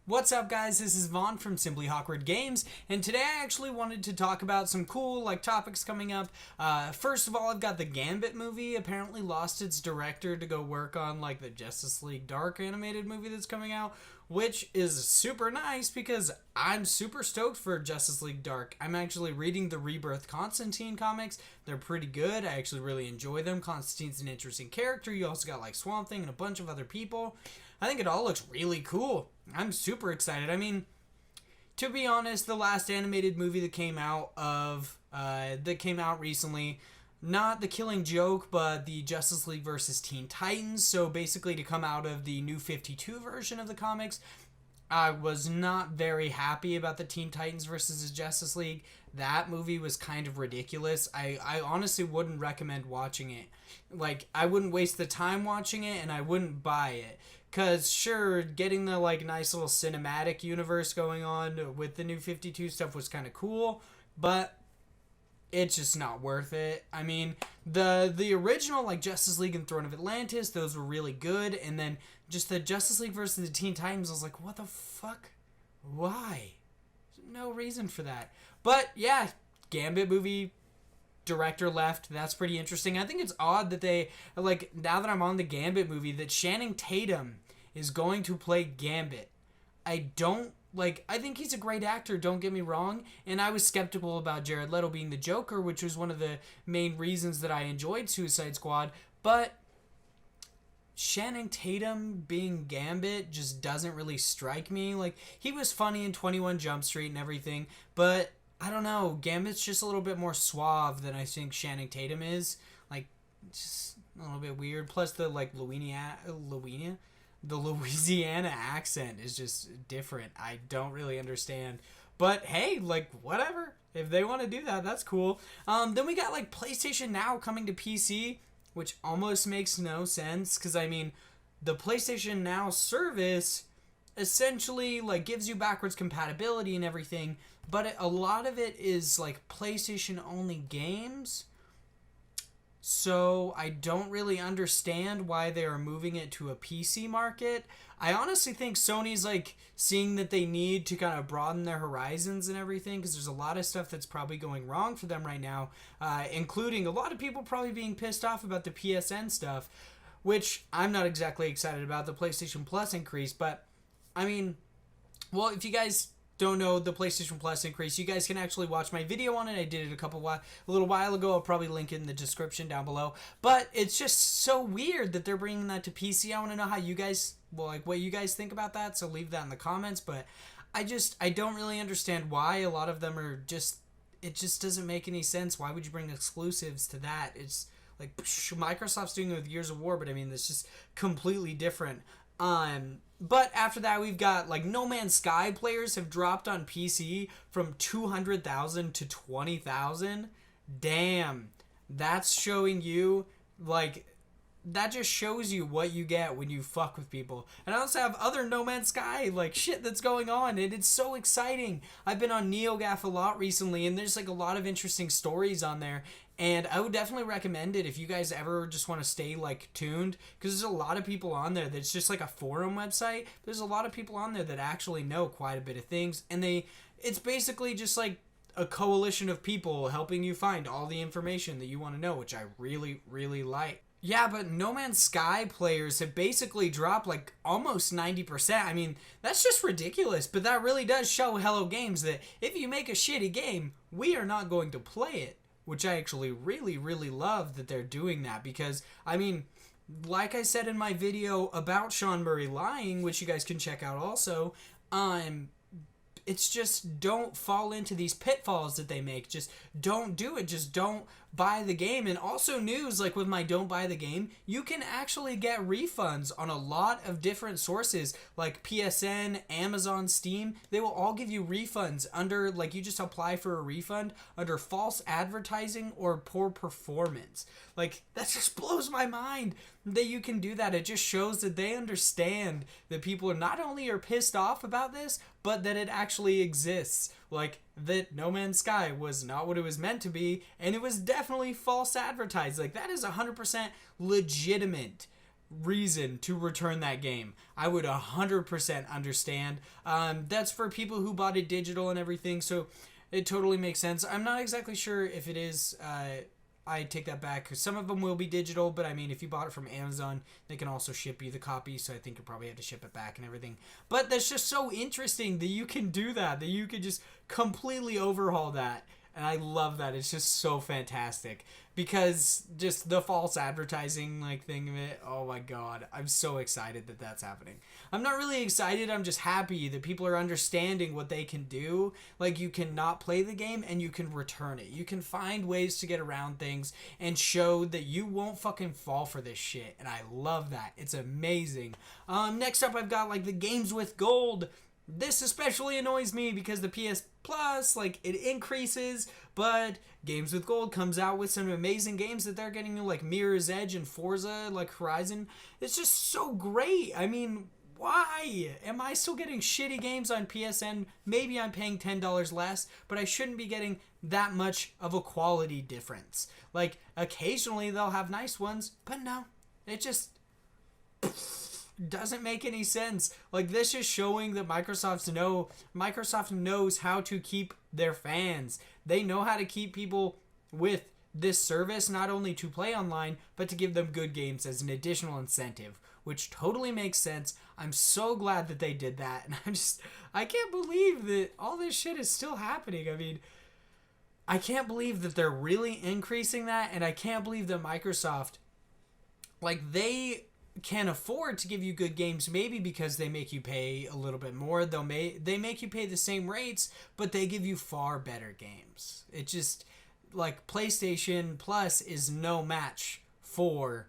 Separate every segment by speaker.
Speaker 1: What's up, guys? This is Vaughn from Simply Hawkward Games, and today I actually wanted to talk about some cool topics coming up. First of all, I've got the Gambit movie apparently lost its director to go work on the Justice League Dark animated movie that's coming out, which is super nice because I'm super stoked for Justice League Dark. I'm actually reading the Rebirth Constantine comics. They're pretty good. I actually really enjoy them. Constantine's an interesting character. You also got Swamp Thing and a bunch of other people. I think it all looks really cool. I'm super excited. I mean, to be honest, the last animated movie that came out recently, not The Killing Joke, but the Justice League versus Teen Titans. So basically, to come out of the New 52 version of the comics, I was not very happy about the Teen Titans versus the Justice League. That movie was kind of ridiculous. I honestly wouldn't recommend watching it. I wouldn't waste the time watching it, and I wouldn't buy it. Because, sure, getting the, nice little cinematic universe going on with the New 52 stuff was kind of cool, but it's just not worth it. I mean, the original, Justice League and Throne of Atlantis, those were really good, and then just the Justice League versus the Teen Titans, I was like, what the fuck? Why? There's no reason for that. But, yeah, Gambit movie, director left. That's pretty interesting. I think it's odd that they, now that I'm on the Gambit movie, that Channing Tatum is going to play Gambit. I think he's a great actor, don't get me wrong, and I was skeptical about Jared Leto being the Joker, which was one of the main reasons that I enjoyed Suicide Squad, but Channing Tatum being Gambit just doesn't really strike me. He was funny in 21 Jump Street and everything, but I don't know, Gambit's just a little bit more suave than I think Channing Tatum is. Just a little bit weird. Plus the Louisiana accent is just different. I don't really understand. But hey, whatever. If they want to do that, that's cool. Then we got PlayStation Now coming to PC, which almost makes no sense because I mean, the PlayStation Now service essentially gives you backwards compatibility and everything, but a lot of it is PlayStation only games. So I don't really understand why they are moving it to a PC market. I honestly think Sony's seeing that they need to kind of broaden their horizons and everything, because there's a lot of stuff that's probably going wrong for them right now, including a lot of people probably being pissed off about the PSN stuff, which I'm not exactly excited about, the PlayStation Plus increase. But I mean, well, if you guys don't know the PlayStation Plus increase, you guys can actually watch my video on it. I did it a little while ago. I'll probably link it in the description down below. But it's just so weird that they're bringing that to PC. I want to know how you guys, what you guys think about that. So leave that in the comments. But I don't really understand why a lot of them are just, it just doesn't make any sense. Why would you bring exclusives to that? It's Microsoft's doing it with Gears of War, but I mean, it's just completely different. But after that, we've got No Man's Sky players have dropped on PC from 200,000 to 20,000. Damn, that's showing you that just shows you what you get when you fuck with people. And I also have other No Man's Sky shit that's going on, and it's so exciting. I've been on NeoGAF a lot recently, and there's a lot of interesting stories on there. And I would definitely recommend it if you guys ever just want to stay tuned, because there's a lot of people on there that's just a forum website. There's a lot of people on there that actually know quite a bit of things, and it's basically just a coalition of people helping you find all the information that you want to know, which I really, really like. Yeah, but No Man's Sky players have basically dropped almost 90%. I mean, that's just ridiculous, but that really does show Hello Games that if you make a shitty game, we are not going to play it. Which I actually really, really love that they're doing that, because, I mean, like I said in my video about Sean Murray lying, which you guys can check out also, it's just don't fall into these pitfalls that they make. Just don't do it. Just don't buy the game. And also news, with my don't buy the game, you can actually get refunds on a lot of different sources, like PSN, Amazon, Steam. They will all give you refunds under, you just apply for a refund under false advertising or poor performance. That just blows my mind that you can do that. It just shows that they understand that people are not only are pissed off about this, but that it actually exists. That No Man's Sky was not what it was meant to be, and it was definitely false advertised. That is 100% legitimate. reason to return that game, I would 100% understand. That's for people who bought it digital and everything, so it totally makes sense. I'm not exactly sure if it is. I take that back, because some of them will be digital, but I mean, if you bought it from Amazon, they can also ship you the copy, so I think you probably have to ship it back and everything. But that's just so interesting that you can do that you can just completely overhaul that. And I love that. It's just so fantastic. Because just the false advertising thing of it, oh my god. I'm so excited that that's happening. I'm not really excited, I'm just happy that people are understanding what they can do. Like, you can not play the game and you can return it. You can find ways to get around things and show that you won't fucking fall for this shit. And I love that. It's amazing. Next up, I've got the games with gold. This especially annoys me because the PS Plus, it increases, but Games with Gold comes out with some amazing games that they're getting, Mirror's Edge and Forza, Horizon. It's just so great. I mean, why? Am I still getting shitty games on PSN? Maybe I'm paying $10 less, but I shouldn't be getting that much of a quality difference. Occasionally they'll have nice ones, but no. It just doesn't make any sense. This is showing that Microsoft knows how to keep their fans. They know how to keep people with this service, not only to play online, but to give them good games as an additional incentive, which totally makes sense. I'm so glad that they did that, and I can't believe that all this shit is still happening. I mean, I can't believe that they're really increasing that, and I can't believe that Microsoft, they can afford to give you good games, maybe because they make you pay a little bit more. They make you pay the same rates, but they give you far better games. It just, PlayStation Plus is no match for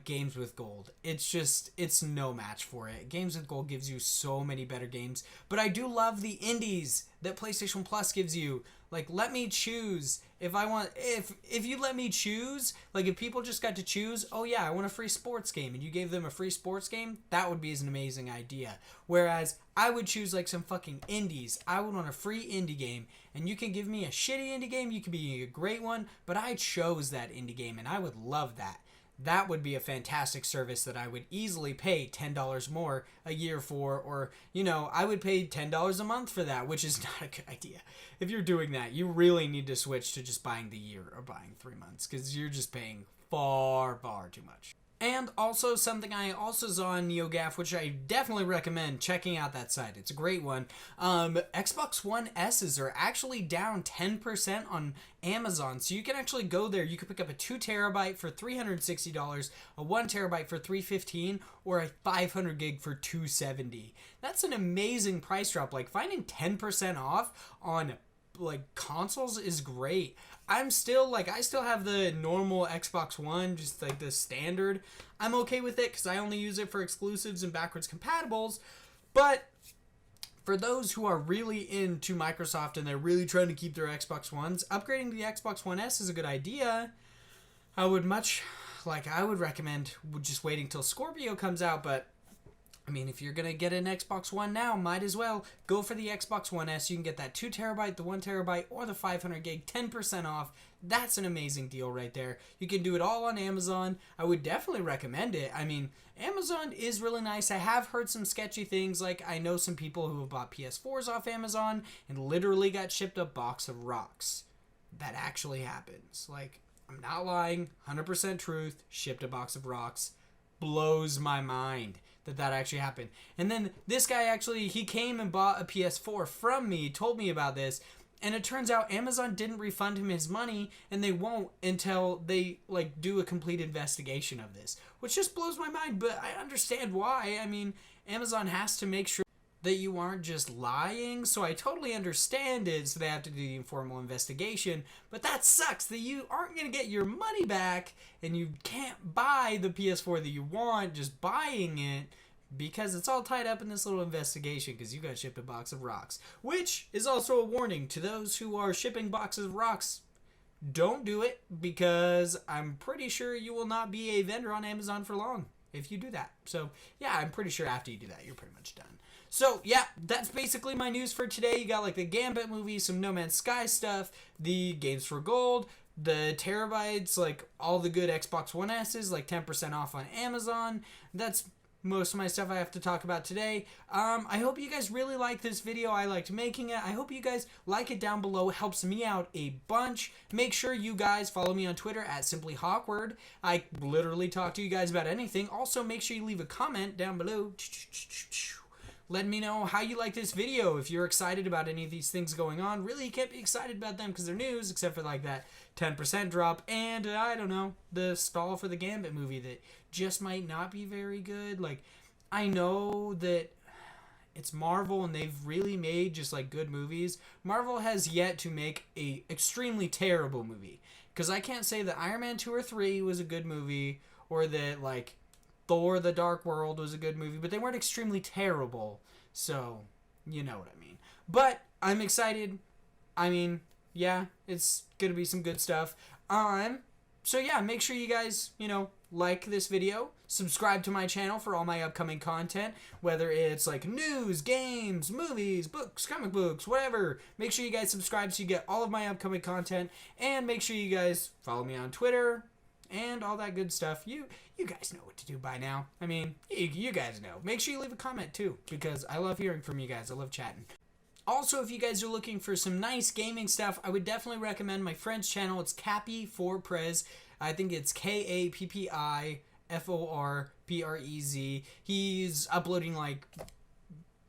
Speaker 1: Games with Gold. It's no match for it. Games with Gold gives you so many better games, but I do love the indies that PlayStation Plus gives you. Let me choose if I want. If you let me choose, if people just got to choose, oh yeah, I want a free sports game, and you gave them a free sports game, that would be an amazing idea. Whereas I would choose some fucking indies. I would want a free indie game, and you can give me a shitty indie game, you can be a great one, but I chose that indie game, and I would love that. That would be a fantastic service that I would easily pay $10 more a year for, or, I would pay $10 a month for that, which is not a good idea. If you're doing that, you really need to switch to just buying the year or buying 3 months, because you're just paying far, far too much. And also something I also saw on NeoGAF, which I definitely recommend checking out that site. It's a great one. Xbox One S's are actually down 10% on Amazon. So you can actually go there. You can pick up a 2 terabyte for $360, a 1 terabyte for $315, or a 500 gig for $270. That's an amazing price drop. Finding 10% off on consoles is great. I still have the normal Xbox One, just the standard. I'm okay with it because I only use it for exclusives and backwards compatibles. But for those who are really into Microsoft and they're really trying to keep their Xbox Ones, upgrading to the Xbox One S is a good idea. I would recommend just waiting till Scorpio comes out, but I mean, if you're going to get an Xbox One now, might as well go for the Xbox One S. You can get that 2 terabyte, the 1 terabyte, or the 500 gig, 10% off. That's an amazing deal right there. You can do it all on Amazon. I would definitely recommend it. I mean, Amazon is really nice. I have heard some sketchy things. I know some people who have bought PS4s off Amazon and literally got shipped a box of rocks. That actually happens. I'm not lying. 100% truth. Shipped a box of rocks. Blows my mind that actually happened. And then this guy he came and bought a PS4 from me, told me about this, and it turns out Amazon didn't refund him his money, and they won't until they do a complete investigation of this, which just blows my mind. But I understand why. I mean, Amazon has to make sure that you aren't just lying, so I totally understand it, so they have to do the informal investigation, but that sucks that you aren't going to get your money back, and you can't buy the PS4 that you want just buying it, because it's all tied up in this little investigation, because you got shipped a box of rocks, which is also a warning to those who are shipping boxes of rocks. Don't do it, because I'm pretty sure you will not be a vendor on Amazon for long if you do that. So yeah, I'm pretty sure after you do that, you're pretty much done. So, yeah, that's basically my news for today. You got the Gambit movie, some No Man's Sky stuff, the Games for Gold, the terabytes, like all the good Xbox One S's, like 10% off on Amazon. That's most of my stuff I have to talk about today. I hope you guys really like this video. I liked making it. I hope you guys like it down below. It helps me out a bunch. Make sure you guys follow me on Twitter at Simply Hawkward. I literally talk to you guys about anything. Also, make sure you leave a comment down below. Let me know how you like this video. If you're excited about any of these things going on, really you can't be excited about them because they're news, except for like that 10% drop and I don't know, the stall for the Gambit movie that just might not be very good. Like, I know that it's Marvel and they've really made just like good movies. Marvel has yet to make a extremely terrible movie, because I can't say that Iron Man 2 or 3 was a good movie, or that like Thor: The Dark World was a good movie, but they weren't extremely terrible. So, you know what I mean. But I'm excited. I mean, yeah, it's going to be some good stuff. So yeah, make sure you guys, like this video, subscribe to my channel for all my upcoming content, whether it's like news, games, movies, books, comic books, whatever. Make sure you guys subscribe so you get all of my upcoming content, and make sure you guys follow me on Twitter and all that good stuff. You guys know what to do by now. I mean, you guys know. Make sure you leave a comment too, because I love hearing from you guys. I love chatting. Also, if you guys are looking for some nice gaming stuff, I would definitely recommend my friend's channel. It's Cappy4Prez. I think it's Kappyforprez. He's uploading like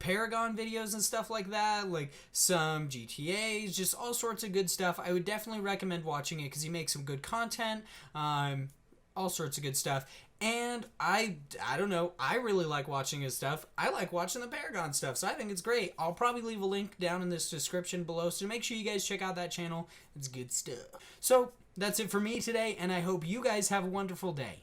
Speaker 1: Paragon videos and stuff like that, like some GTAs, just all sorts of good stuff. I would definitely recommend watching it because he makes some good content, all sorts of good stuff. And I don't know, I really like watching his stuff. I like watching the Paragon stuff, so I think it's great. I'll probably leave a link down in this description below, so make sure you guys check out that channel. It's good stuff. So that's it for me today, and I hope you guys have a wonderful day.